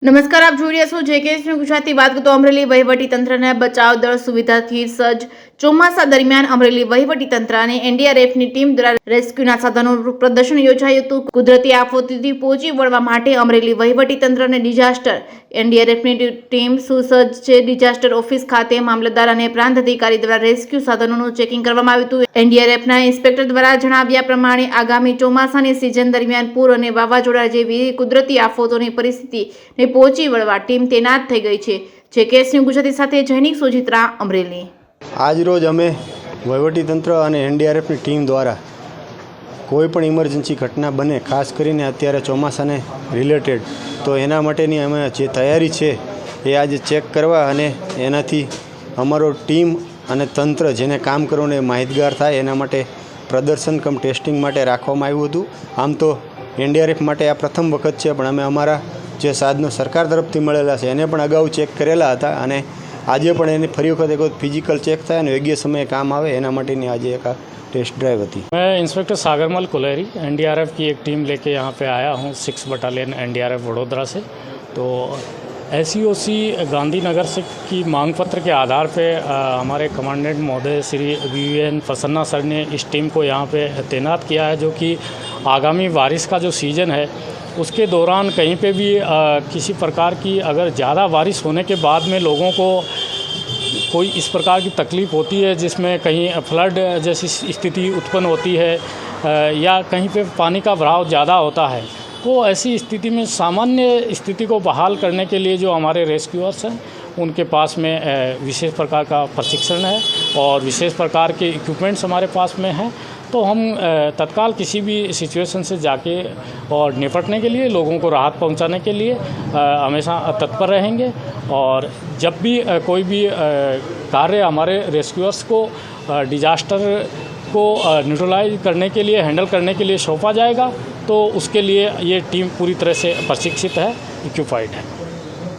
નમસ્કાર, આપ જોઈ રહ્યા છો જેકેએસ ગુજરાતી. વાત કરતો અમરેલી વહીવટીતંત્રના બચાવ દળ સુવિધાથી સજ્જ. ચોમાસા દરમિયાન અમરેલી વહીવટીતંત્ર અને એનડીઆરએફની ટીમ દ્વારા રેસ્ક્યુના સાધનોનું પ્રદર્શન યોજાયું હતું. કુદરતી આફતોથી પહોંચી વળવા માટે અમરેલી વહીવટીતંત્ર અને ડિઝાસ્ટર એનડીઆરએફની ટીમ સુસજ્જ છે. ડિઝાસ્ટર ઓફિસ ખાતે મામલતદાર અને પ્રાંત અધિકારી દ્વારા રેસ્ક્યુ સાધનોનું ચેકિંગ કરવામાં આવ્યું હતું. એનડીઆરએફના ઇન્સ્પેક્ટર દ્વારા જણાવ્યા પ્રમાણે આગામી ચોમાસાની સિઝન દરમિયાન પૂર અને વાવાઝોડા જેવી કુદરતી આફતોની પરિસ્થિતિને પહોંચી વળવા ટીમ તૈનાત થઈ ગઈ છે. જેકેએસ ગુજરાતી સાથે જૈનિક સોજિત્રા, અમરેલી. આજરોજ અમે વહીવટીતંત્ર અને એનડીઆરએફની ટીમ દ્વારા કોઈ પણ ઇમરજન્સી ઘટના બને, ખાસ કરીને અત્યારે ચોમાસાને રિલેટેડ, તો એના માટેની અમે જે તૈયારી છે એ આજે ચેક કરવા અને એનાથી અમારો ટીમ અને તંત્ર જેને કામ કરવાનું એ માહિતગાર થાય એના માટે પ્રદર્શન કમ ટેસ્ટિંગ માટે રાખવામાં આવ્યું હતું. આમ તો એનડીઆરએફ માટે આ પ્રથમ વખત છે, પણ અમે અમારા જે સાધનો સરકાર તરફથી મળેલા છે એને પણ અગાઉ ચેક કરેલા હતા અને આજે પણ એને ફરી વખત એક ફિઝિકલ ચેક થાય અને યોગ્ય સમયે કામ આવે એના માટેની આજે એક टेस्ट ड्राइव थी. मैं इंस्पेक्टर सागरमल कुलेरी एनडीआरएफ की एक टीम लेके यहाँ पे आया हूँ 6 बटालियन एनडीआरएफ वडोदरा से. तो एसईओसी गांधीनगर से की मांग पत्र के आधार पे हमारे कमांडेंट महोदय श्री वीएन प्रसन्ना सर ने इस टीम को यहाँ पे तैनात किया है, जो कि आगामी बारिश का जो सीज़न है उसके दौरान कहीं पे भी किसी प्रकार की अगर ज़्यादा बारिश होने के बाद में लोगों को कोई इस प्रकार की तकलीफ़ होती है जिसमें कहीं फ्लड जैसी स्थिति उत्पन्न होती है या कहीं पे पानी का बहाव ज़्यादा होता है, तो ऐसी स्थिति में सामान्य स्थिति को बहाल करने के लिए जो हमारे रेस्क्यूअर्स हैं उनके पास में विशेष प्रकार का प्रशिक्षण है और विशेष प्रकार के इक्विपमेंट्स हमारे पास में हैं. तो हम तत्काल किसी भी सिचुएशन से जाके और निपटने के लिए, लोगों को राहत पहुंचाने के लिए हमेशा तत्पर रहेंगे. और जब भी कोई भी कार्य हमारे रेस्क्यूअर्स को डिजास्टर को न्यूट्रलाइज करने के लिए, हैंडल करने के लिए सौंपा जाएगा, तो उसके लिए ये टीम पूरी तरह से प्रशिक्षित है, इक्विपाइड है.